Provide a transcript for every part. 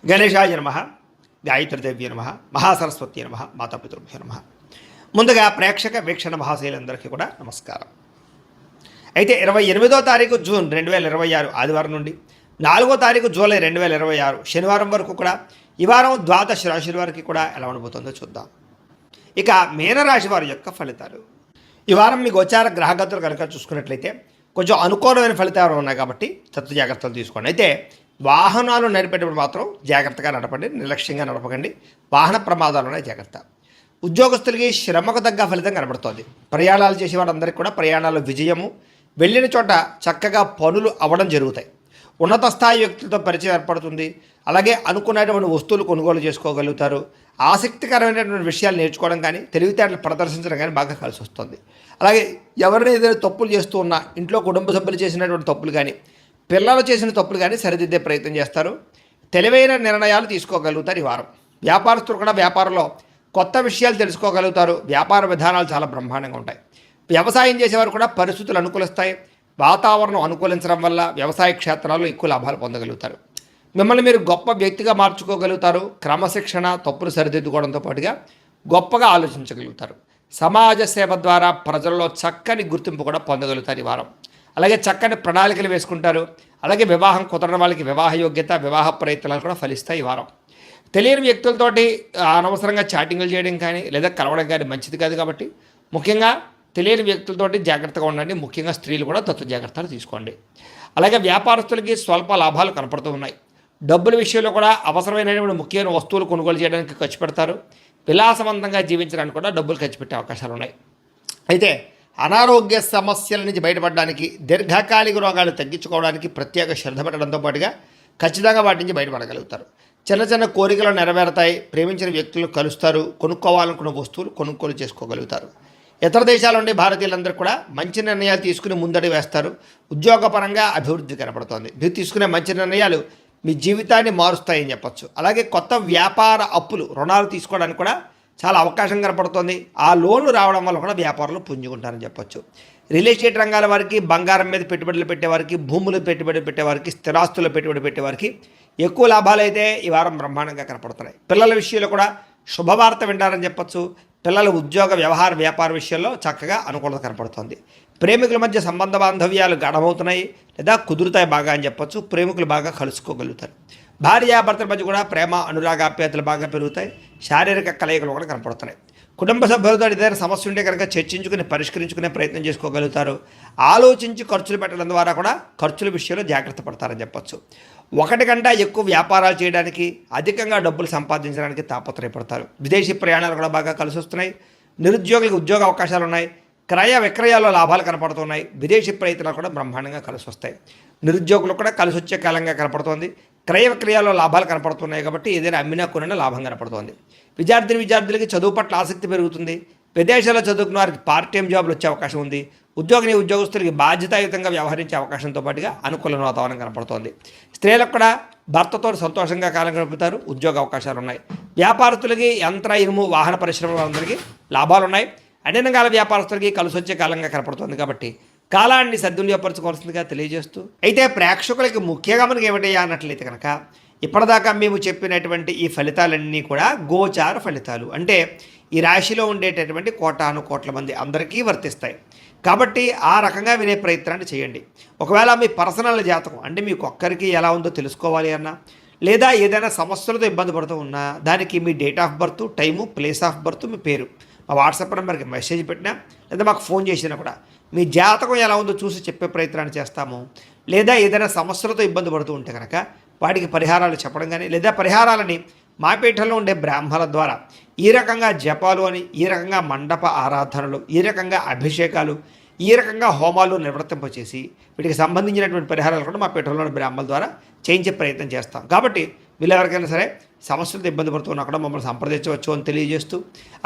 గణేశాయ నమః, గాయత్రీదేవ్య నమః, మహాసరస్వతి నమః, మాతాపితృభ్యో నమః. ముందుగా ప్రేక్షక వీక్షణ మహాశైలందరికీ కూడా నమస్కారం. అయితే 28వ తారీఖు జూన్ 2026 ఆదివారం నుండి 4వ తారీఖు జూలై 2026 శనివారం వరకు కూడా ఈ వారం ద్వాదశ రాశుల వారికి కూడా ఎలా ఉండబోతుందో చూద్దాం. ఇక మీనరాశి వారి యొక్క ఫలితాలు. ఈ వారం మీ గోచార గ్రహగతులు కనుక చూసుకున్నట్లయితే కొంచెం అనుకూలమైన ఫలితాలు ఉన్నాయి కాబట్టి తత్వ జాగ్రత్తలు తీసుకోండి. అయితే వాహనాలు నడిపేటప్పుడు మాత్రం జాగ్రత్తగా నడపండి, నిర్లక్ష్యంగా నడపకండి. వాహన ప్రమాదాలునే జాగ్రత్త. ఉద్యోగస్తులకి శ్రమకు తగ్గ ఫలితం కనబడుతోంది. ప్రయాణాలు చేసే వాళ్ళందరికీ కూడా ప్రయాణాలు విజయము, వెళ్ళిన చోట చక్కగా పనులు అవ్వడం జరుగుతాయి. ఉన్నత స్థాయి వ్యక్తులతో పరిచయం ఏర్పడుతుంది. అలాగే అనుకున్నటువంటి వస్తువులు కొనుగోలు చేసుకోగలుగుతారు. ఆసక్తికరమైనటువంటి విషయాలు నేర్చుకోవడం కానీ తెలివితేటలు ప్రదర్శించడం కానీ బాగా కలిసి వస్తుంది. అలాగే ఎవరైనా ఏదైనా తప్పులు చేస్తూ ఉన్నా ఇంట్లో కుటుంబ సభ్యులు చేసినటువంటి తప్పులు కానీ పిల్లలు చేసిన తప్పులు కానీ సరిదిద్దే ప్రయత్నం చేస్తారు. తెలివైన నిర్ణయాలు తీసుకోగలుగుతారు ఈ వారం. వ్యాపారస్తులు కూడా వ్యాపారంలో కొత్త విషయాలు తెలుసుకోగలుగుతారు. వ్యాపార విధానాలు చాలా బ్రహ్మాండంగా ఉంటాయి. వ్యవసాయం చేసేవారు కూడా పరిస్థితులు అనుకూలిస్తాయి. వాతావరణం అనుకూలించడం వల్ల వ్యవసాయ క్షేత్రాల్లో ఎక్కువ లాభాలు పొందగలుగుతారు. మిమ్మల్ని మీరు గొప్ప వ్యక్తిగా మార్చుకోగలుగుతారు. క్రమశిక్షణ, తప్పులు సరిదిద్దుకోవడంతో పాటుగా గొప్పగా ఆలోచించగలుగుతారు. సమాజ సేవ ద్వారా ప్రజల్లో చక్కని గుర్తింపు కూడా పొందగలుగుతారు ఈ వారం. అలాగే చక్కని ప్రణాళికలు వేసుకుంటారు. అలాగే వివాహం కుదరని వాళ్ళకి వివాహ యోగ్యత, వివాహ ప్రయత్నాలు కూడా ఫలిస్తాయి ఈ వారం. తెలియని వ్యక్తులతోటి అనవసరంగా చాటింగ్లు చేయడం కానీ లేదా కలవడం కానీ మంచిది కాదు. కాబట్టి ముఖ్యంగా తెలియని వ్యక్తులతోటి జాగ్రత్తగా ఉండండి. ముఖ్యంగా స్త్రీలు కూడా తత్వ జాగ్రత్తలు తీసుకోండి. అలాగే వ్యాపారస్తులకి స్వల్ప లాభాలు కనపడుతూ ఉన్నాయి. డబ్బుల విషయంలో కూడా అవసరమైనటువంటి ముఖ్యమైన వస్తువులు కొనుగోలు చేయడానికి ఖర్చు పెడతారు. విలాసవంతంగా జీవించడానికి కూడా డబ్బులు ఖర్చు పెట్టే అవకాశాలు ఉన్నాయి. అయితే అనారోగ్య సమస్యల నుంచి బయటపడడానికి, దీర్ఘకాలిక రోగాలు తగ్గించుకోవడానికి ప్రత్యేక శ్రద్ధ పెట్టడంతో పాటుగా ఖచ్చితంగా వాటి నుంచి బయటపడగలుగుతారు. చిన్న చిన్న కోరికలు నెరవేరుతాయి. ప్రేమించిన వ్యక్తులు కలుస్తారు. కొనుక్కోవాలనుకున్న వస్తువులు కొనుగోలు చేసుకోగలుగుతారు. ఇతర దేశాల నుండి భారతీయులందరూ కూడా మంచి నిర్ణయాలు తీసుకుని ముందడుగు వేస్తారు. ఉద్యోగపరంగా అభివృద్ధి కనపడుతోంది. మీరు తీసుకునే మంచి నిర్ణయాలు మీ జీవితాన్ని మారుస్తాయని చెప్పచ్చు. అలాగే కొత్త వ్యాపార అప్పులు, రుణాలు తీసుకోవడానికి కూడా చాలా అవకాశం కనపడుతోంది. ఆ లోన్లు రావడం వల్ల కూడా వ్యాపారంలో పుంజుకుంటారని చెప్పొచ్చు. రియల్ ఎస్టేట్ రంగాల వారికి, బంగారం మీద పెట్టుబడులు పెట్టేవారికి, భూములు పెట్టుబడి పెట్టేవారికి, స్థిరాస్తుల్లో పెట్టుబడి పెట్టేవారికి ఎక్కువ లాభాలు అయితే ఈ వారం బ్రహ్మాండంగా కనపడుతున్నాయి. పిల్లల విషయంలో కూడా శుభవార్త వింటారని చెప్పొచ్చు. పిల్లల ఉద్యోగ, వ్యవహార, వ్యాపార విషయంలో చక్కగా అనుకూలత కనపడుతోంది. ప్రేమికుల మధ్య సంబంధ బాంధవ్యాలు గాఢమవుతున్నాయి లేదా కుదురుతాయి బాగా అని చెప్పొచ్చు. ప్రేమికులు బాగా కలుసుకోగలుగుతారు. భార్యాభర్తల మధ్య కూడా ప్రేమ, అనురాగాప్యాయతలు బాగా పెరుగుతాయి. శారీరక కలయికలు కూడా కనపడుతున్నాయి. కుటుంబ సభ్యులతో ఏదైనా సమస్య ఉంటే కనుక చర్చించుకుని పరిష్కరించుకునే ప్రయత్నం చేసుకోగలుగుతారు. ఆలోచించి ఖర్చులు పెట్టడం ద్వారా కూడా ఖర్చుల విషయంలో జాగ్రత్త పడతారని చెప్పొచ్చు. ఒకటి కంటే ఎక్కువ వ్యాపారాలు చేయడానికి, అధికంగా డబ్బులు సంపాదించడానికి తాపత్రయపడతారు. విదేశీ ప్రయాణాలు కూడా బాగా కలిసి వస్తున్నాయి. నిరుద్యోగులకు ఉద్యోగ అవకాశాలు ఉన్నాయి. క్రయ విక్రయాల్లో లాభాలు కనపడుతున్నాయి. విదేశీ ప్రయత్నాలు కూడా బ్రహ్మాండంగా కలిసి వస్తాయి. నిరుద్యోగులకు కూడా కలిసి వచ్చే కాలంగా కనపడుతోంది. క్రయ విక్రయాల్లో లాభాలు కనపడుతున్నాయి కాబట్టి ఏదైనా అమ్మినా కొనినా లాభం కనపడుతోంది. విద్యార్థులకి చదువు పట్ల ఆసక్తి పెరుగుతుంది. విదేశాల్లో చదువుకున్న వారికి పార్ట్ టైం జాబ్లు వచ్చే అవకాశం ఉంది. ఉద్యోగస్తులకి బాధ్యతాయుతంగా వ్యవహరించే అవకాశంతో పాటుగా అనుకూల వాతావరణం కనపడుతోంది. స్త్రీలకు కూడా భర్తతో సంతోషంగా కాలం గడుపుతారు. ఉద్యోగ అవకాశాలు ఉన్నాయి. వ్యాపారస్తులకి యంత్ర, ఇనుము, వాహన పరిశ్రమలందరికీ లాభాలు ఉన్నాయి. అన్ని రంగాల వ్యాపారస్తులకి కలిసి వచ్చే కాలంగా కనపడుతుంది. కాబట్టి కాలాన్ని సద్వినియోగపరచుకోవాల్సిందిగా తెలియజేస్తూ, అయితే ప్రేక్షకులకి ముఖ్యంగా మనకి ఏమిటయ్యా అన్నట్లయితే కనుక ఇప్పటిదాకా మేము చెప్పినటువంటి ఈ ఫలితాలన్నీ కూడా గోచార ఫలితాలు. అంటే ఈ రాశిలో ఉండేటటువంటి కోటాను కోట్ల మంది అందరికీ వర్తిస్తాయి. కాబట్టి ఆ రకంగా వినే ప్రయత్నాన్ని చేయండి. ఒకవేళ మీ పర్సనల్ జాతకం అంటే మీకు ఒక్కరికి ఎలా ఉందో తెలుసుకోవాలి అన్నా, లేదా ఏదైనా సమస్యలతో ఇబ్బంది పడుతూ ఉన్నా దానికి మీ date of birth, time, place of birth, మీ పేరు మా వాట్సాప్ నెంబర్కి మెసేజ్ పెట్టినా లేదా మాకు ఫోన్ చేసినా కూడా మీ జాతకం ఎలా ఉందో చూసి చెప్పే ప్రయత్నాన్ని చేస్తాము. లేదా ఏదైనా సమస్యలతో ఇబ్బంది పడుతూ ఉంటే కనుక వాటికి పరిహారాలు చెప్పడం కానీ, లేదా పరిహారాలని మా పీఠంలో ఉండే బ్రాహ్మణుల ద్వారా ఈ రకంగా జపాలు అని, ఈ రకంగా మండప ఆరాధనలు, ఈ రకంగా అభిషేకాలు, ఈ రకంగా హోమాలు నిర్వర్తింపచేసి వీటికి సంబంధించినటువంటి పరిహారాలు కూడా మా పీఠంలోని బ్రాహ్మణుల ద్వారా చేయించే ప్రయత్నం చేస్తాం. కాబట్టి వీళ్ళు ఎవరికైనా సరే సమస్యలతో ఇబ్బంది పడుతున్నా కూడా మమ్మల్ని సంప్రదించవచ్చు అని తెలియజేస్తూ,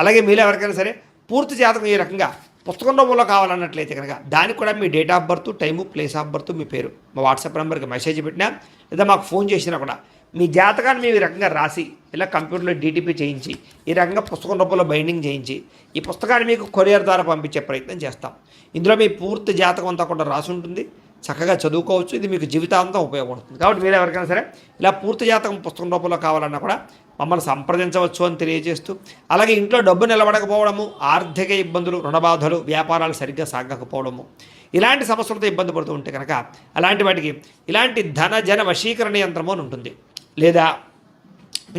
అలాగే మీరు ఎవరికైనా సరే పూర్తి జాతకం ఈ రకంగా పుస్తకం రూపంలో కావాలన్నట్లయితే కనుక దానికి కూడా మీ date of birth, time, place of birth, మీ పేరు మా వాట్సాప్ నెంబర్కి మెసేజ్ పెట్టినా లేదా మాకు ఫోన్ చేసినా కూడా మీ జాతకాన్ని మేము ఈ రకంగా రాసి ఇలా కంప్యూటర్లో డీటీపీ చేయించి ఈ రకంగా పుస్తకం రూపంలో బైండింగ్ చేయించి ఈ పుస్తకాన్ని మీకు కొరియర్ ద్వారా పంపించే ప్రయత్నం చేస్తాం. ఇందులో మీ పూర్తి జాతకం అంతా కూడా రాసి ఉంటుంది. చక్కగా చదువుకోవచ్చు. ఇది మీకు జీవితాంతం ఉపయోగపడుతుంది. కాబట్టి మీరు ఎవరికైనా సరే ఇలా పూర్తి జాతకం పుస్తకం రూపంలో కావాలన్నా కూడా మమ్మల్ని సంప్రదించవచ్చు అని తెలియజేస్తూ, అలాగే ఇంట్లో డబ్బు నిలబడకపోవడము, ఆర్థిక ఇబ్బందులు, రుణబాధలు, వ్యాపారాలు సరిగ్గా సాగకపోవడము, ఇలాంటి సమస్యలతో ఇబ్బంది పడుతూ ఉంటే కనుక అలాంటి వాటికి ఇలాంటి ధన జన వశీకరణ యంత్రము అని ఉంటుంది. లేదా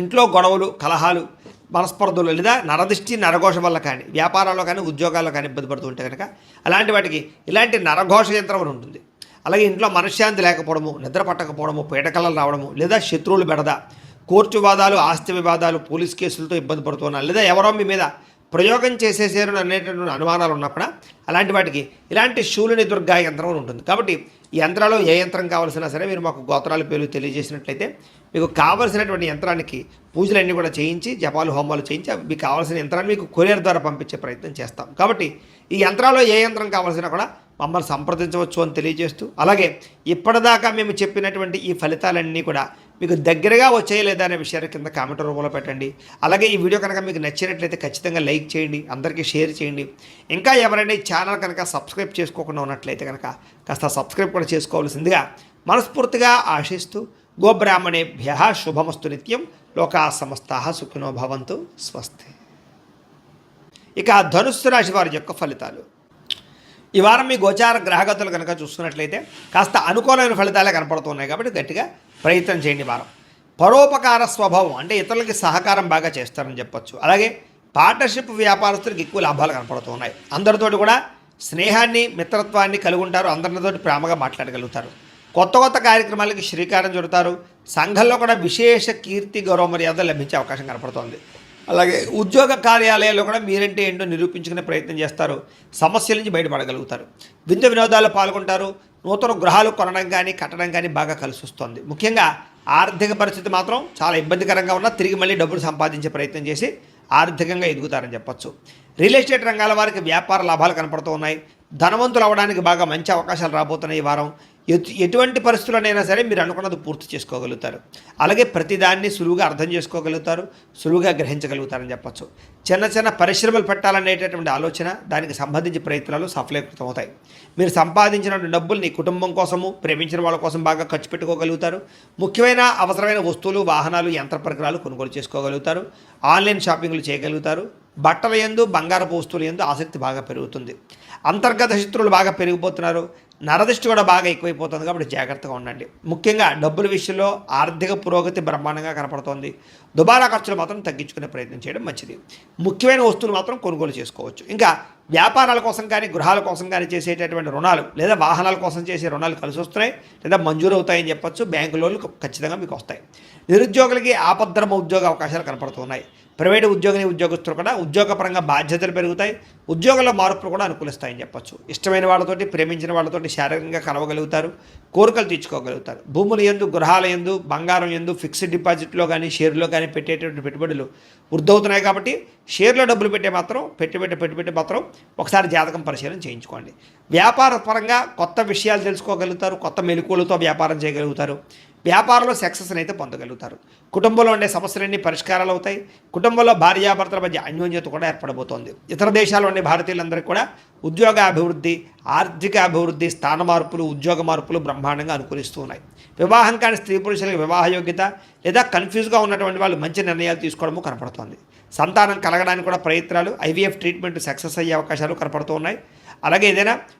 ఇంట్లో గొడవలు, కలహాలు, మనస్పర్ధలు, లేదా నరదిష్టి నరఘోష వల్ల కానీ, వ్యాపారాల్లో కానీ, ఉద్యోగాల్లో కానీ ఇబ్బంది పడుతూ ఉంటే కనుక అలాంటి వాటికి ఇలాంటి నరఘోష యంత్రం అని ఉంటుంది. అలాగే ఇంట్లో మనశ్శాంతి లేకపోవడము, నిద్ర పట్టకపోవడము, పీడకలలు రావడము, లేదా శత్రువులు బెడద, కోర్టు వాదాలు, ఆస్తి వివాదాలు, పోలీస్ కేసులతో ఇబ్బంది పడుతున్నారు, లేదా ఎవరో మీ మీద ప్రయోగం చేసేసారు అనేటటువంటి అనుమానాలు ఉన్నప్పుడు అలాంటి వాటికి ఇలాంటి శూలిని దుర్గా యంత్రం అని ఉంటుంది. కాబట్టి ఈ యంత్రాలు ఏ యంత్రం కావాల్సినా సరే మీరు మాకు గోత్రాల పేర్లు తెలియజేసినట్లయితే మీకు కావలసినటువంటి యంత్రానికి పూజలన్నీ కూడా చేయించి, జపాలు హోమాలు చేయించి మీకు కావాల్సిన యంత్రాన్ని మీకు కొరియర్ ద్వారా పంపించే ప్రయత్నం చేస్తాం. కాబట్టి ఈ యంత్రాల్లో ఏ యంత్రం కావాల్సినా కూడా మమ్మల్ని సంప్రదించవచ్చు అని తెలియజేస్తూ, అలాగే ఇప్పటిదాకా మేము చెప్పినటువంటి ఈ ఫలితాలన్నీ కూడా మీకు దగ్గరగా వచ్చాయి లేదా అనే విషయాన్ని కింద కామెంట్ రూపంలో పెట్టండి. అలాగే ఈ వీడియో కనుక మీకు నచ్చినట్లయితే ఖచ్చితంగా లైక్ చేయండి, అందరికీ షేర్ చేయండి. ఇంకా ఎవరైనా ఈ ఛానల్ కనుక సబ్స్క్రైబ్ చేసుకోకుండా ఉన్నట్లయితే కనుక కాస్త సబ్స్క్రైబ్ కూడా చేసుకోవాల్సిందిగా మనస్ఫూర్తిగా ఆశిస్తూ, గోబ్రాహ్మణేభ్యః శుభమస్తు నిత్యం, లోకా సమస్తాః సుఖినో భవంతు, స్వస్తి. ఇక ధనుస్సు రాశి వారి యొక్క ఫలితాలు. ఈ వారం మీ గోచార గ్రహగతులు కనుక చూసుకున్నట్లయితే కాస్త అనుకూలమైన ఫలితాలే కనపడుతున్నాయి. కాబట్టి గట్టిగా ప్రయత్నం చేయండి. వారం పరోపకార స్వభావం, అంటే ఇతరులకి సహకారం బాగా చేస్తారని చెప్పొచ్చు. అలాగే పార్ట్నర్షిప్ వ్యాపారస్తులకు ఎక్కువ లాభాలు కనపడుతున్నాయి. అందరితోటి కూడా స్నేహాన్ని, మిత్రత్వాన్ని కలిగి ఉంటారు. అందరితోటి ప్రేమగా మాట్లాడగలుగుతారు. కొత్త కొత్త కార్యక్రమాలకి శ్రీకారం చుడతారు. సంఘంలో కూడా విశేష కీర్తి, గౌరవ మర్యాదలు లభించే అవకాశం కనపడుతోంది. అలాగే ఉద్యోగ కార్యాలయాల్లో కూడా మీరంటే ఏంటో నిరూపించుకునే ప్రయత్నం చేస్తారు. సమస్యల నుంచి బయటపడగలుగుతారు. విందు వినోదాల్లో పాల్గొంటారు. నూతన గృహాలు కొనడం కానీ, కట్టడం కానీ బాగా కలిసి వస్తుంది. ముఖ్యంగా ఆర్థిక పరిస్థితి మాత్రం చాలా ఇబ్బందికరంగా ఉన్నా తిరిగి మళ్ళీ డబ్బులు సంపాదించే ప్రయత్నం చేసి ఆర్థికంగా ఎదుగుతారని చెప్పొచ్చు. రియల్ ఎస్టేట్ రంగాల వారికి వ్యాపార లాభాలు కనపడుతూ ఉన్నాయి. ధనవంతులు అవ్వడానికి బాగా మంచి అవకాశాలు రాబోతున్నాయి. ఈ వారం ఎటువంటి పరిస్థితుల్లోనైనా సరే మీరు అనుకున్నది పూర్తి చేసుకోగలుగుతారు. అలాగే ప్రతిదాన్ని సులువుగా అర్థం చేసుకోగలుగుతారు, సులువుగా గ్రహించగలుగుతారని చెప్పచ్చు. చిన్న చిన్న పరిశ్రమలు పెట్టాలనేటటువంటి ఆలోచన, దానికి సంబంధించి ప్రయత్నాలు సఫలీకృతం అవుతాయి. మీరు సంపాదించినటువంటి డబ్బుల్ని కుటుంబం కోసము, ప్రేమించిన వాళ్ళ కోసం బాగా ఖర్చు పెట్టుకోగలుగుతారు. ముఖ్యమైన అవసరమైన వస్తువులు, వాహనాలు, యంత్ర పరికరాలు కొనుగోలు చేసుకోగలుగుతారు. ఆన్లైన్ షాపింగ్లు చేయగలుగుతారు. బట్టల యందు, బంగారపు వస్తువుల యందు ఆసక్తి బాగా పెరుగుతుంది. అంతర్గత శత్రువులు బాగా పెరిగిపోతున్నారు. నరదిష్టి కూడా బాగా ఎక్కువైపోతుంది. కాబట్టి జాగ్రత్తగా ఉండండి. ముఖ్యంగా డబ్బుల విషయంలో ఆర్థిక పురోగతి బ్రహ్మాండంగా కనపడుతోంది. దుబారా ఖర్చులు మాత్రం తగ్గించుకునే ప్రయత్నం చేయడం మంచిది. ముఖ్యమైన వస్తువులు మాత్రం కొనుగోలు చేసుకోవచ్చు. ఇంకా వ్యాపారాల కోసం కానీ, గృహాల కోసం కానీ చేసేటటువంటి రుణాలు, లేదా వాహనాల కోసం చేసే రుణాలు కలిసి వస్తున్నాయి, లేదా మంజూరు అవుతాయని చెప్పొచ్చు. బ్యాంకు లోన్లు ఖచ్చితంగా మీకు వస్తాయి. నిరుద్యోగులకి ఆపద్రమ ఉద్యోగ అవకాశాలు కనపడుతున్నాయి. ప్రైవేటు ఉద్యోగస్తులు కూడా ఉద్యోగపరంగా బాధ్యతలు పెరుగుతాయి. ఉద్యోగంలో మార్పులు కూడా అనుకూలిస్తాయని చెప్పొచ్చు. ఇష్టమైన వాళ్ళతోటి, ప్రేమించిన వాళ్ళతోటి శారీరకంగా కలవగలుగుతారు. కోరికలు తీర్చుకోగలుగుతారు. భూముల యందు, గృహాల యందు, బంగారం యందు, ఫిక్స్డ్ డిపాజిట్లో కానీ, షేర్లో కానీ పెట్టేటువంటి పెట్టుబడులు వృద్ధవుతున్నాయి. కాబట్టి షేర్లో డబ్బులు పెట్టే మాత్రం ఒకసారి జాతకం పరిశీలన చేయించుకోండి. వ్యాపార పరంగా కొత్త విషయాలు తెలుసుకోగలుగుతారు. కొత్త మెలకువలతో వ్యాపారం చేయగలుగుతారు. వ్యాపారంలో సక్సెస్ని అయితే పొందగలుగుతారు. కుటుంబంలో ఉండే సమస్యలన్నీ పరిష్కారాలు అవుతాయి. కుటుంబంలో భార్యాభర్తల మధ్య అన్యోన్యత కూడా ఏర్పడబోతోంది. ఇతర దేశాల్లో ఉండే భారతీయులందరికీ కూడా ఉద్యోగ అభివృద్ధి, ఆర్థిక అభివృద్ధి, స్థాన మార్పులు, ఉద్యోగ మార్పులు బ్రహ్మాండంగా అనుకూలిస్తూ ఉన్నాయి. వివాహం కాని స్త్రీ పురుషులకు వివాహ యోగ్యత, లేదా కన్ఫ్యూజ్గా ఉన్నటువంటి వాళ్ళు మంచి నిర్ణయాలు తీసుకోవడము కనపడుతోంది. సంతానం కలగడానికి కూడా ప్రయత్నాలు, IVF ట్రీట్మెంట్ సక్సెస్ అయ్యే అవకాశాలు కనపడుతూ ఉన్నాయి. అలాగే ఏదైనా